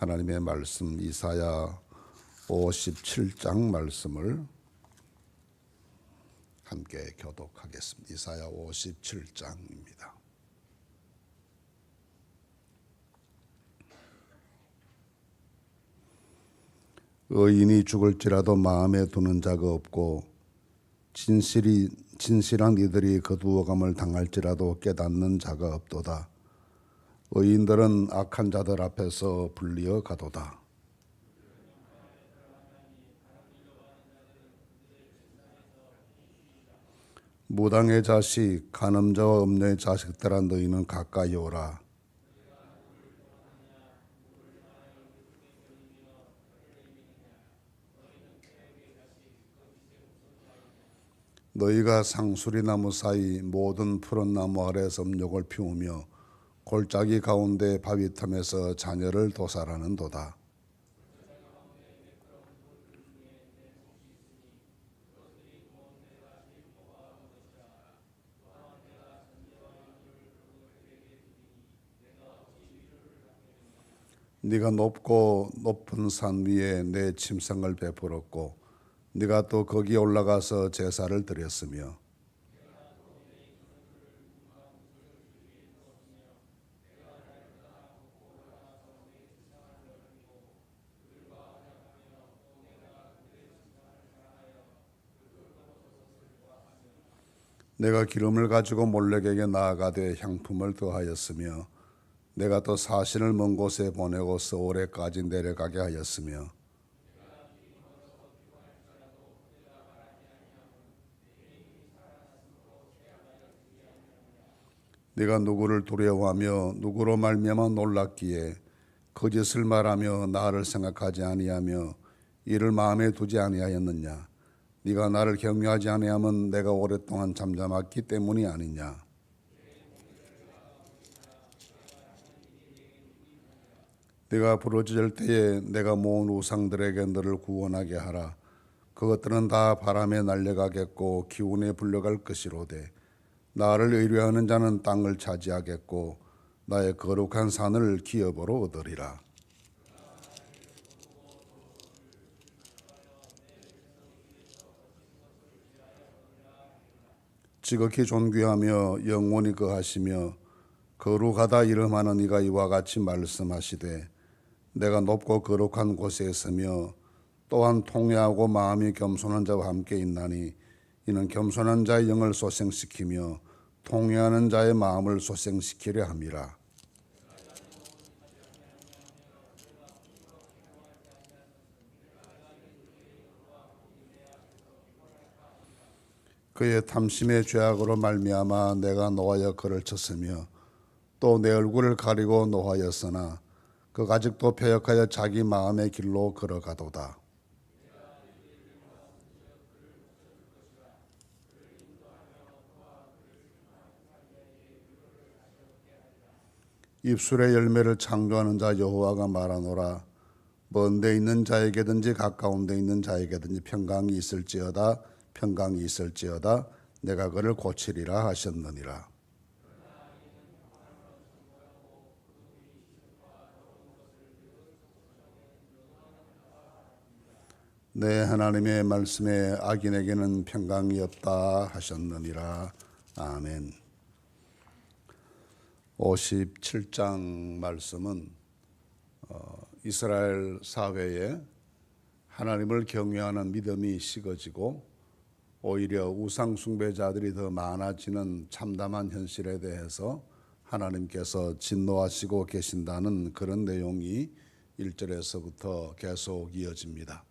하나님의 말씀 이사야 57장 말씀을 함께 교독하겠습니다. 이사야 57장입니다. 의인이 죽을지라도 마음에 두는 자가 없고 진실한 이들이 거두어감을 당할지라도 깨닫는 자가 없도다. 의인들은 악한 자들 앞에서 불리어 가도다. 무당의 자식, 간음자와 음녀의 자식들아 너희는 가까이 오라. 너희가 상수리나무 사이 모든 푸른 나무 아래 섭욕을 피우며 골짜기 가운데 바위 틈에서 자녀를 도살하는도다. 네가 높고 높은 산 위에 내 침상을 베풀었고 네가 또 거기 올라가서 제사를 드렸으며 내가 기름을 가지고 몰렉에게 나아가되 향품을 더하였으며 내가 또 사신을 먼 곳에 보내고 서울에까지 내려가게 하였으며 네가 누구를 두려워하며 누구로 말미암아 놀랐기에 거짓을 말하며 나를 생각하지 아니하며 이를 마음에 두지 아니하였느냐. 네가 나를 경외하지 아니하면 내가 오랫동안 잠잠했기 때문이 아니냐. 네가 부르짖을 때에 내가 모은 우상들에게 너를 구원하게 하라. 그것들은 다 바람에 날려가겠고 기운에 불려갈 것이로되 나를 의뢰하는 자는 땅을 차지하겠고 나의 거룩한 산을 기업으로 얻으리라. 지극히 존귀하며 영원히 거하시며 거룩하다 이름하는 이가 이와 같이 말씀하시되 내가 높고 거룩한 곳에 있으며 또한 통회하고 마음이 겸손한 자와 함께 있나니 이는 겸손한 자의 영을 소생시키며 통회하는 자의 마음을 소생시키려 함이라. 그의 탐심의 죄악으로 말미암아 내가 노하여 그를 쳤으며 또 내 얼굴을 가리고 노하였으나 그가 아직도 패역하여 자기 마음의 길로 걸어가도다. 입술의 열매를 창조하는 자 여호와가 말하노라. 먼 데 있는 자에게든지 가까운 데 있는 자에게든지 평강이 있을지어다 내가 그를 고치리라 하셨느니라. 내 하나님의 말씀에 악인에게는 평강이 없다 하셨느니라. 아멘. 57장 말씀은 이스라엘 사회에 하나님을 경외하는 믿음이 식어지고 오히려 우상 숭배자들이 더 많아지는 참담한 현실에 대해서 하나님께서 진노하시고 계신다는 그런 내용이 1절에서부터 계속 이어집니다.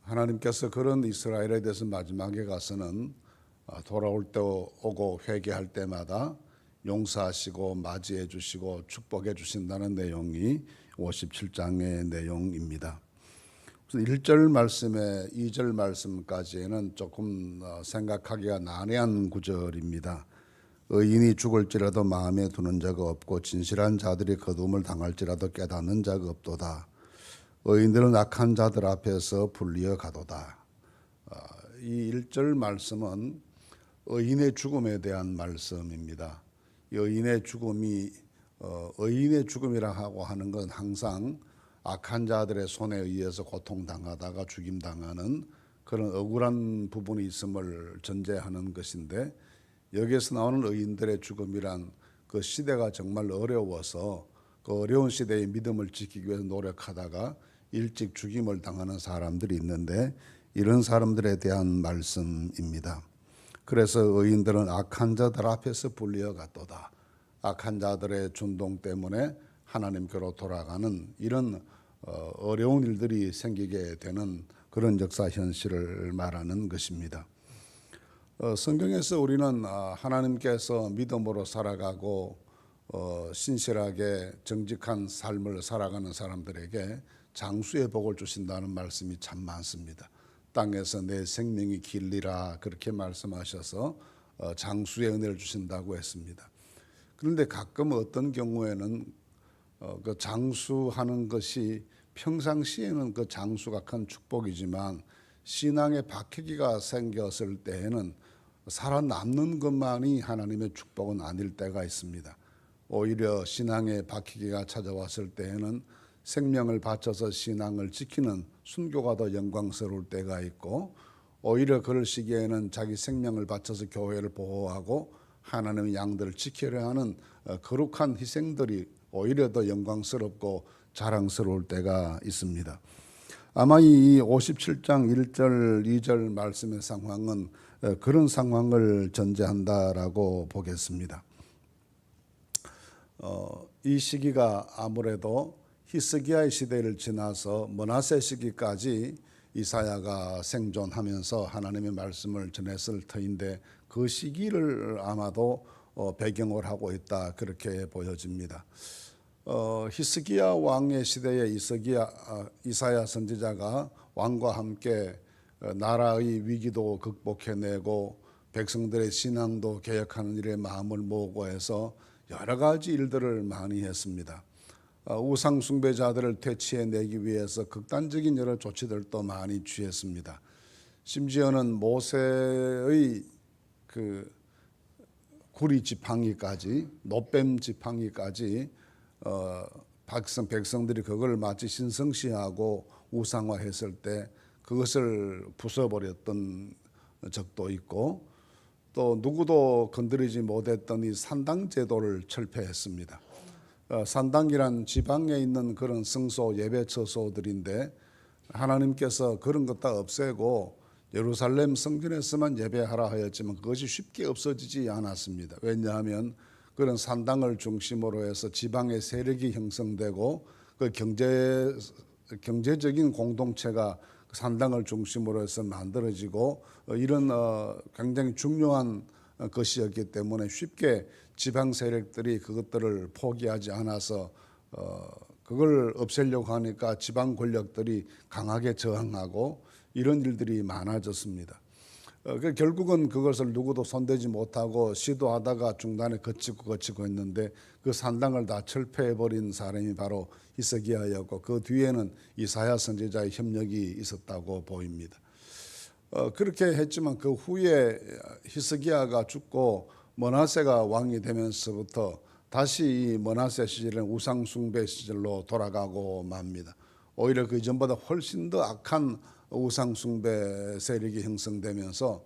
하나님께서 그런 이스라엘에 대해서 마지막에 가서는 돌아올 때 오고 회개할 때마다 용서하시고 맞이해 주시고 축복해 주신다는 내용이 57장의 내용입니다. 1절 말씀에 2절 말씀까지는 조금 생각하기가 난해한 구절입니다. 의인이 죽을지라도 마음에 두는 자가 없고 진실한 자들이 거두음을 당할지라도 깨닫는 자가 없도다. 의인들은 악한 자들 앞에서 불리어 가도다. 이 1절 말씀은 의인의 죽음에 대한 말씀입니다. 의인의 죽음이 의인의 죽음이라 하고 하는 건 항상 악한 자들의 손에 의해서 고통당하다가 죽임당하는 그런 억울한 부분이 있음을 전제하는 것인데, 여기에서 나오는 의인들의 죽음이란 그 시대가 정말 어려워서 그 어려운 시대의 믿음을 지키기 위해서 노력하다가 일찍 죽임을 당하는 사람들이 있는데, 이런 사람들에 대한 말씀입니다. 그래서 의인들은 악한 자들 앞에서 불리어갔도다. 악한 자들의 준동 때문에 하나님께로 돌아가는 이런 어려운 일들이 생기게 되는 그런 역사 현실을 말하는 것입니다. 성경에서 우리는 하나님께서 믿음으로 살아가고 신실하게 정직한 삶을 살아가는 사람들에게 장수의 복을 주신다는 말씀이 참 많습니다. 땅에서 내 생명이 길리라 그렇게 말씀하셔서 장수의 은혜를 주신다고 했습니다. 그런데 가끔 어떤 경우에는 그 장수하는 것이 평상시에는 그 장수가 큰 축복이지만 신앙의 박해기가 생겼을 때에는 살아남는 것만이 하나님의 축복은 아닐 때가 있습니다. 오히려 신앙의 박해기가 찾아왔을 때에는 생명을 바쳐서 신앙을 지키는 순교가 더 영광스러울 때가 있고, 오히려 그럴 시기에는 자기 생명을 바쳐서 교회를 보호하고 하나님의 양들을 지키려 하는 거룩한 희생들이 오히려 더 영광스럽고 자랑스러울 때가 있습니다. 아마 이 57장 1절 2절 말씀의 상황은 그런 상황을 전제한다라고 보겠습니다. 이 시기가 아무래도 히스기야의 시대를 지나서 므낫세 시기까지 이사야가 생존하면서 하나님의 말씀을 전했을 터인데, 그 시기를 아마도 배경을 하고 있다 그렇게 보여집니다. 히스기야 왕의 시대에 이사야 선지자가 왕과 함께 나라의 위기도 극복해내고 백성들의 신앙도 개혁하는 일에 마음을 모으고 해서 여러 가지 일들을 많이 했습니다. 우상 숭배자들을 퇴치해내기 위해서 극단적인 여러 조치들도 많이 취했습니다. 심지어는 모세의 그 구리 지팡이까지, 노뱀 지팡이까지 백성들이 그걸 마치 신성시하고 우상화했을 때 그것을 부숴버렸던 적도 있고, 또 누구도 건드리지 못했던 이 산당 제도를 철폐했습니다. 산당이란 지방에 있는 그런 성소 예배 처소들인데, 하나님께서 그런 것 다 없애고 예루살렘 성전에서만 예배하라 하였지만 그것이 쉽게 없어지지 않았습니다. 왜냐하면 그런 산당을 중심으로 해서 지방의 세력이 형성되고 그 경제적인 공동체가 산당을 중심으로 해서 만들어지고 이런 굉장히 중요한 것이었기 때문에 쉽게 지방 세력들이 그것들을 포기하지 않아서 그걸 없애려고 하니까 지방 권력들이 강하게 저항하고 이런 일들이 많아졌습니다. 결국은 그것을 누구도 손대지 못하고 시도하다가 중단에 거치고 있는데, 그 산당을 다 철폐해버린 사람이 바로 히스기야였고, 그 뒤에는 이사야 선지자의 협력이 있었다고 보입니다. 그렇게 했지만 그 후에 히스기야가 죽고 므낫세가 왕이 되면서부터 다시 이 므낫세 시절은 우상 숭배 시절로 돌아가고 맙니다. 오히려 그 이전보다 훨씬 더 악한 우상 숭배 세력이 형성되면서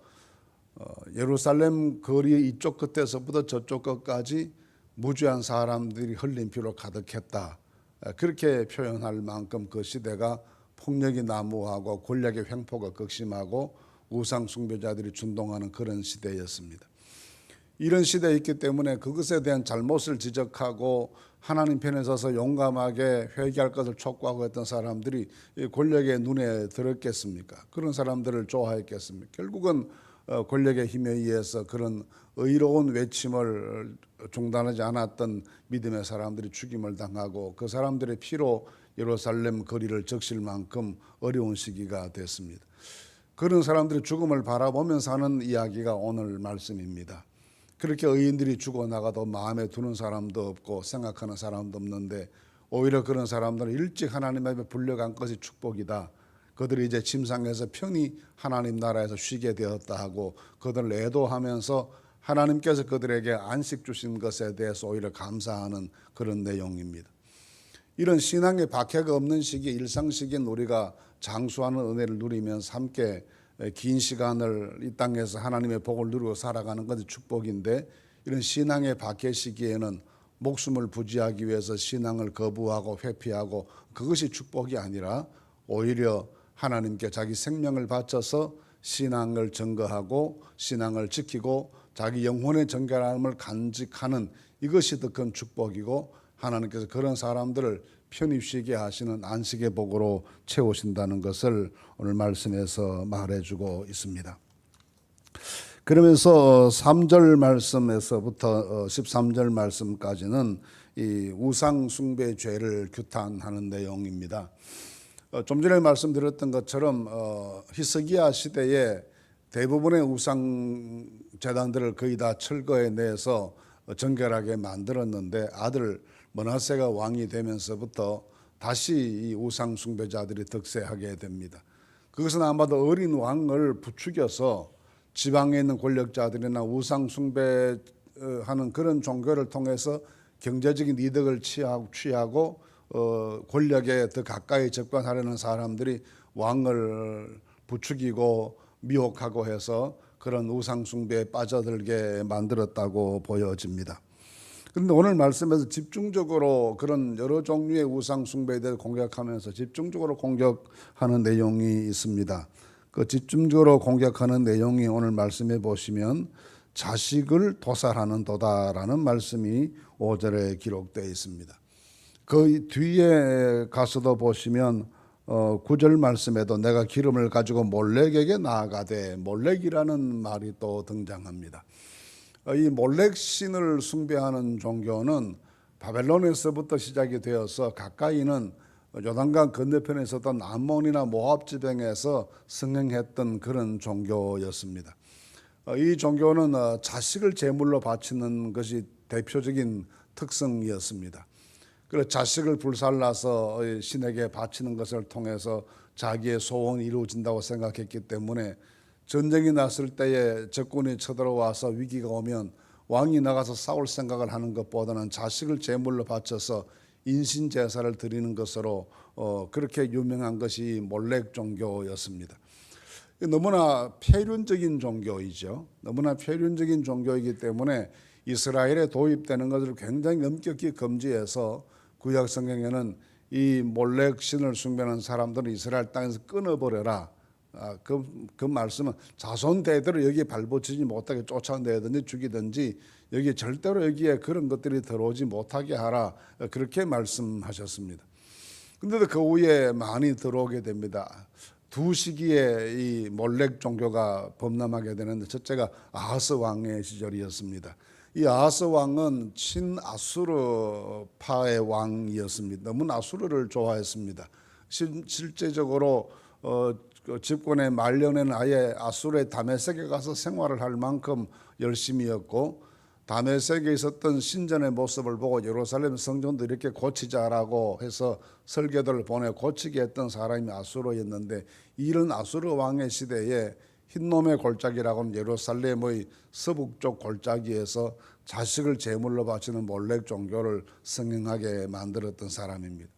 예루살렘 거리 이쪽 끝에서부터 저쪽 끝까지 무죄한 사람들이 흘린 피로 가득했다. 그렇게 표현할 만큼 그 시대가 폭력이 난무하고 권력의 횡포가 극심하고 우상 숭배자들이 준동하는 그런 시대였습니다. 이런 시대에 있기 때문에 그것에 대한 잘못을 지적하고 하나님 편에 서서 용감하게 회개할 것을 촉구하고 했던 사람들이 권력의 눈에 들었겠습니까? 그런 사람들을 좋아했겠습니까? 결국은 권력의 힘에 의해서 그런 의로운 외침을 중단하지 않았던 믿음의 사람들이 죽임을 당하고 그 사람들의 피로 예루살렘 거리를 적실 만큼 어려운 시기가 됐습니다. 그런 사람들이 죽음을 바라보면서 하는 이야기가 오늘 말씀입니다. 그렇게 의인들이 죽어나가도 마음에 두는 사람도 없고 생각하는 사람도 없는데, 오히려 그런 사람들은 일찍 하나님 앞에 불려간 것이 축복이다. 그들이 이제 침상에서 편히 하나님 나라에서 쉬게 되었다 하고 그들을 애도하면서 하나님께서 그들에게 안식 주신 것에 대해서 오히려 감사하는 그런 내용입니다. 이런 신앙의 박해가 없는 시기에 일상 시기에 우리가 장수하는 은혜를 누리면서 함께 긴 시간을 이 땅에서 하나님의 복을 누리고 살아가는 것이 축복인데, 이런 신앙의 박해 시기에는 목숨을 부지하기 위해서 신앙을 거부하고 회피하고 그것이 축복이 아니라 오히려 하나님께 자기 생명을 바쳐서 신앙을 증거하고 신앙을 지키고 자기 영혼의 정결함을 간직하는 이것이 더 큰 축복이고, 하나님께서 그런 사람들을 편히 쉬게 하시는 안식의 복으로 채우신다는 것을 오늘 말씀에서 말해주고 있습니다. 그러면서 3절 말씀에서부터 13절 말씀까지는 이 우상 숭배 죄를 규탄하는 내용입니다. 좀 전에 말씀드렸던 것처럼 히스기야 시대에 대부분의 우상 제단들을 거의 다 철거해내서 정결하게 만들었는데, 아들 므낫세가 왕이 되면서부터 다시 이 우상 숭배자들이 득세하게 됩니다. 그것은 아마도 어린 왕을 부추겨서 지방에 있는 권력자들이나 우상 숭배하는 그런 종교를 통해서 경제적인 이득을 취하고 권력에 더 가까이 접근하려는 사람들이 왕을 부추기고 미혹하고 해서 그런 우상 숭배에 빠져들게 만들었다고 보여집니다. 그런데 오늘 말씀에서 집중적으로 그런 여러 종류의 우상 숭배에 대해서 공격하면서 집중적으로 공격하는 내용이 있습니다. 그 집중적으로 공격하는 내용이 오늘 말씀해 보시면 자식을 도살하는 도다라는 말씀이 5절에 기록되어 있습니다. 그 뒤에 가서도 보시면 9절 말씀에도 내가 기름을 가지고 몰렉에게 나아가되, 몰렉이라는 말이 또 등장합니다. 이 몰렉 신을 숭배하는 종교는 바벨론에서부터 시작이 되어서 가까이는 요단강 건너편에 있었던 암몬이나 모압 지방에서 성행했던 그런 종교였습니다. 이 종교는 자식을 제물로 바치는 것이 대표적인 특성이었습니다. 그래서 자식을 불살라서 신에게 바치는 것을 통해서 자기의 소원이 이루어진다고 생각했기 때문에 전쟁이 났을 때에 적군이 쳐들어와서 위기가 오면 왕이 나가서 싸울 생각을 하는 것보다는 자식을 제물로 바쳐서 인신 제사를 드리는 것으로 그렇게 유명한 것이 몰렉 종교였습니다. 너무나 폐륜적인 종교이죠. 너무나 폐륜적인 종교이기 때문에 이스라엘에 도입되는 것을 굉장히 엄격히 금지해서 구약 성경에는 이 몰렉 신을 숭배하는 사람들은 이스라엘 땅에서 끊어버려라. 그 말씀은 자손 대대로 여기에 발붙이지 못하게 쫓아내든지 죽이든지 여기 절대로 여기에 그런 것들이 들어오지 못하게 하라, 그렇게 말씀하셨습니다. 그런데도 그 후에 많이 들어오게 됩니다. 두 시기에 이 몰렉 종교가 범람하게 되는데, 첫째가 아하스 왕의 시절이었습니다. 이 아하스 왕은 친아수르파의 왕이었습니다. 너무 아수르를 좋아했습니다. 실제적으로 집권의 말년에는 아예 아수르의 다메섹에 가서 생활을 할 만큼 열심이었고, 다메섹에 있었던 신전의 모습을 보고 예루살렘 성전도 이렇게 고치자라고 해서 설계도를 보내 고치게 했던 사람이 아수르였는데, 이런 아수르 왕의 시대에 흰놈의 골짜기라고는 예루살렘의 서북쪽 골짜기에서 자식을 제물로 바치는 몰렉 종교를 성행하게 만들었던 사람입니다.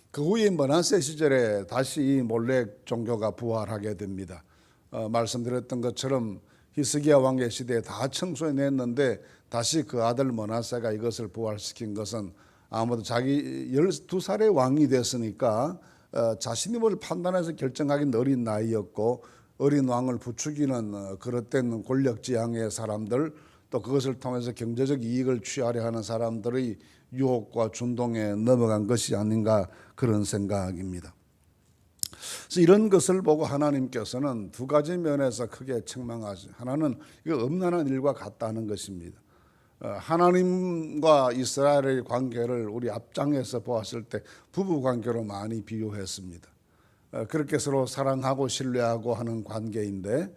그 후에 므낫세 시절에 다시 이 몰렉 종교가 부활하게 됩니다. 말씀드렸던 것처럼 히스기야 왕의 시대에 다 청소해냈는데 다시 그 아들 므낫세가 이것을 부활시킨 것은 아무도 자기 12살의 왕이 됐으니까 자신이 뭘 판단해서 결정하기는 어린 나이였고, 어린 왕을 부추기는 그릇된 권력지향의 사람들, 또 그것을 통해서 경제적 이익을 취하려 하는 사람들의 유혹과 준동에 넘어간 것이 아닌가, 그런 생각입니다. 그래서 이런 것을 보고 하나님께서는 두 가지 면에서 크게 책망하시. 하나는 이거 엄난한 일과 같다는 것입니다. 하나님과 이스라엘의 관계를 우리 앞장에서 보았을 때 부부 관계로 많이 비유했습니다. 그렇게 서로 사랑하고 신뢰하고 하는 관계인데,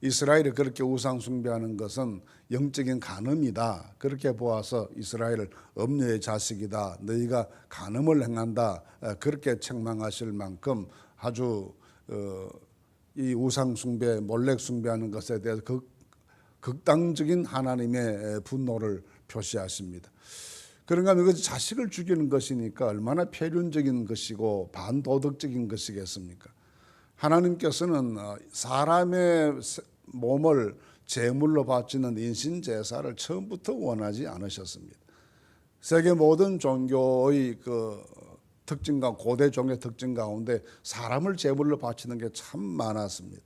이스라엘이 그렇게 우상 숭배하는 것은 영적인 간음이다. 그렇게 보아서 이스라엘을 엄녀의 자식이다, 너희가 간음을 행한다, 그렇게 책망하실 만큼 아주 이 우상 숭배, 몰렉 숭배하는 것에 대해서 극단적인 하나님의 분노를 표시하십니다. 그런가 하면 이것이 자식을 죽이는 것이니까 얼마나 폐륜적인 것이고 반도덕적인 것이겠습니까? 하나님께서는 사람의 몸을 제물로 바치는 인신제사를 처음부터 원하지 않으셨습니다. 세계 모든 종교의 그 특징과 고대 종교의 특징 가운데 사람을 제물로 바치는 게 참 많았습니다.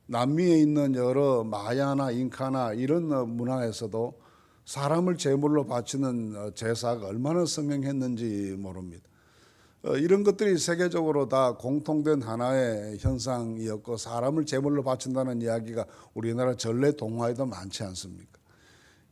남미에 있는 여러 마야나 잉카나 이런 문화에서도 사람을 제물로 바치는 제사가 얼마나 성행했는지 모릅니다. 이런 것들이 세계적으로 다 공통된 하나의 현상이었고, 사람을 제물로 바친다는 이야기가 우리나라 전래 동화에도 많지 않습니까?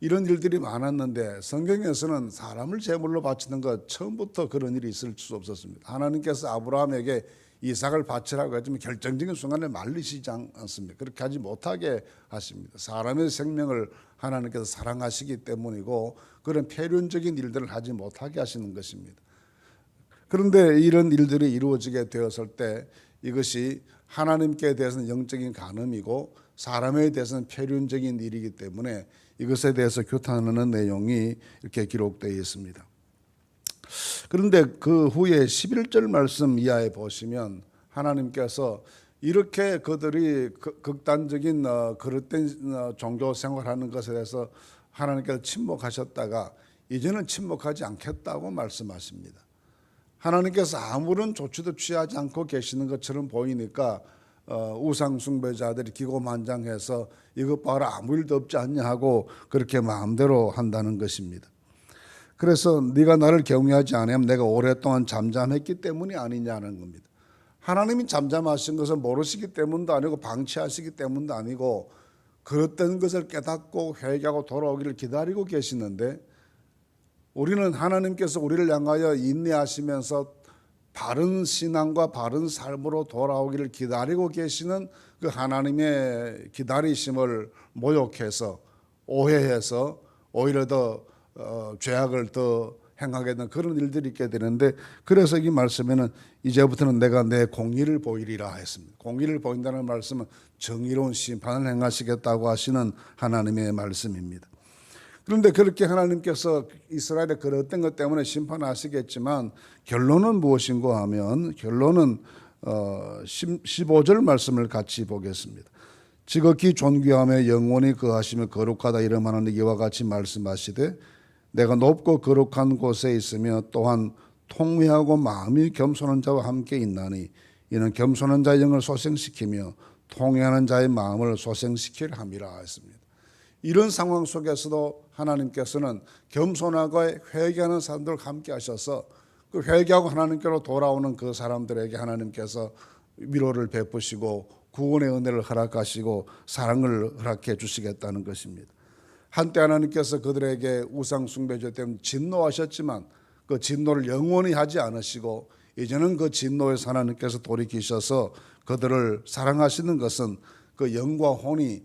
이런 일들이 많았는데 성경에서는 사람을 제물로 바치는 것 처음부터 그런 일이 있을 수 없었습니다. 하나님께서 아브라함에게 이삭을 바치라고 했지만 결정적인 순간에 말리시지 않습니다. 그렇게 하지 못하게 하십니다. 사람의 생명을 하나님께서 사랑하시기 때문이고 그런 폐륜적인 일들을 하지 못하게 하시는 것입니다. 그런데 이런 일들이 이루어지게 되었을 때 이것이 하나님께 대해서는 영적인 간음이고 사람에 대해서는 폐륜적인 일이기 때문에 이것에 대해서 규탄하는 내용이 이렇게 기록되어 있습니다. 그런데 그 후에 11절 말씀 이하에 보시면 하나님께서 이렇게 그들이 극단적인 그릇된 종교 생활하는 것에 대해서 하나님께서 침묵하셨다가 이제는 침묵하지 않겠다고 말씀하십니다. 하나님께서 아무런 조치도 취하지 않고 계시는 것처럼 보이니까 우상 숭배자들이 기고만장해서 이것 봐라 아무 일도 없지 않냐 하고 그렇게 마음대로 한다는 것입니다. 그래서 네가 나를 경외하지 않으면 내가 오랫동안 잠잠했기 때문이 아니냐는 겁니다. 하나님이 잠잠하신 것을 모르시기 때문도 아니고 방치하시기 때문도 아니고 그릇된 것을 깨닫고 회개하고 돌아오기를 기다리고 계시는데, 우리는 하나님께서 우리를 향하여 인내하시면서 바른 신앙과 바른 삶으로 돌아오기를 기다리고 계시는 그 하나님의 기다리심을 모욕해서 오해해서 오히려 더 죄악을 더 행하게 되는 그런 일들이 있게 되는데, 그래서 이 말씀에는 이제부터는 내가 내 공의를 보이리라 했습니다. 공의를 보인다는 말씀은 정의로운 심판을 행하시겠다고 하시는 하나님의 말씀입니다. 그런데 그렇게 하나님께서 이스라엘의 그릇된 것 때문에 심판하시겠지만 결론은 무엇인가 하면 결론은 15절 말씀을 같이 보겠습니다. 지극히 존귀하며 영원히 거하시며 거룩하다 이름하는 이와 같이 말씀하시되 내가 높고 거룩한 곳에 있으며 또한 통회하고 마음이 겸손한 자와 함께 있나니 이는 겸손한 자의 영을 소생시키며 통회하는 자의 마음을 소생시키려 함이라 했습니다. 이런 상황 속에서도 하나님께서는 겸손하고 회개하는 사람들과 함께 하셔서 그 회개하고 하나님께로 돌아오는 그 사람들에게 하나님께서 위로를 베푸시고 구원의 은혜를 허락하시고 사랑을 허락해 주시겠다는 것입니다. 한때 하나님께서 그들에게 우상 숭배죄 때문에 진노하셨지만 그 진노를 영원히 하지 않으시고 이제는 그 진노에서 하나님께서 돌이키셔서 그들을 사랑하시는 것은 그 영과 혼이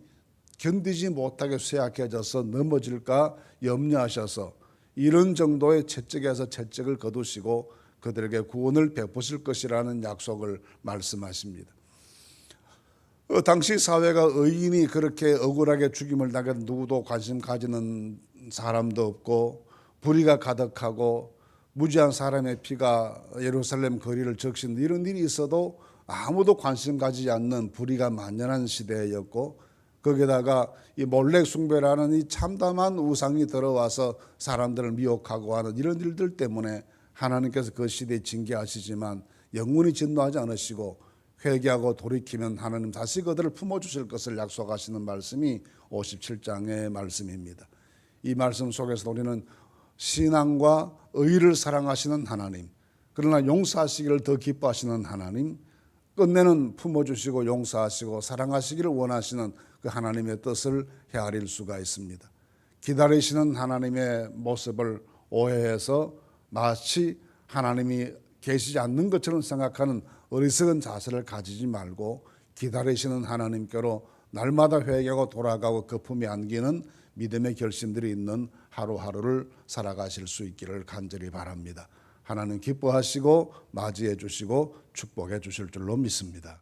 견디지 못하게 쇠약해져서 넘어질까 염려하셔서 이런 정도의 채찍에서 채찍을 거두시고 그들에게 구원을 베푸실 것이라는 약속을 말씀하십니다. 당시 사회가 의인이 그렇게 억울하게 죽임을 당해 누구도 관심 가지는 사람도 없고 불의가 가득하고 무지한 사람의 피가 예루살렘 거리를 적신 이런 일이 있어도 아무도 관심 가지지 않는 불의가 만연한 시대였고, 거기다가 이 몰렉 숭배라는 이 참담한 우상이 들어와서 사람들을 미혹하고 하는 이런 일들 때문에 하나님께서 그 시대에 징계하시지만 영원히 진노하지 않으시고 회개하고 돌이키면 하나님 다시 그들을 품어주실 것을 약속하시는 말씀이 57장의 말씀입니다. 이 말씀 속에서 우리는 신앙과 의를 사랑하시는 하나님, 그러나 용서하시기를 더 기뻐하시는 하나님, 끝내는 품어주시고 용서하시고 사랑하시기를 원하시는 그 하나님의 뜻을 헤아릴 수가 있습니다. 기다리시는 하나님의 모습을 오해해서 마치 하나님이 계시지 않는 것처럼 생각하는 어리석은 자세를 가지지 말고 기다리시는 하나님께로 날마다 회개하고 돌아가고 거품이 안기는 믿음의 결심들이 있는 하루하루를 살아가실 수 있기를 간절히 바랍니다. 하나님 기뻐하시고 맞이해 주시고 축복해 주실 줄로 믿습니다.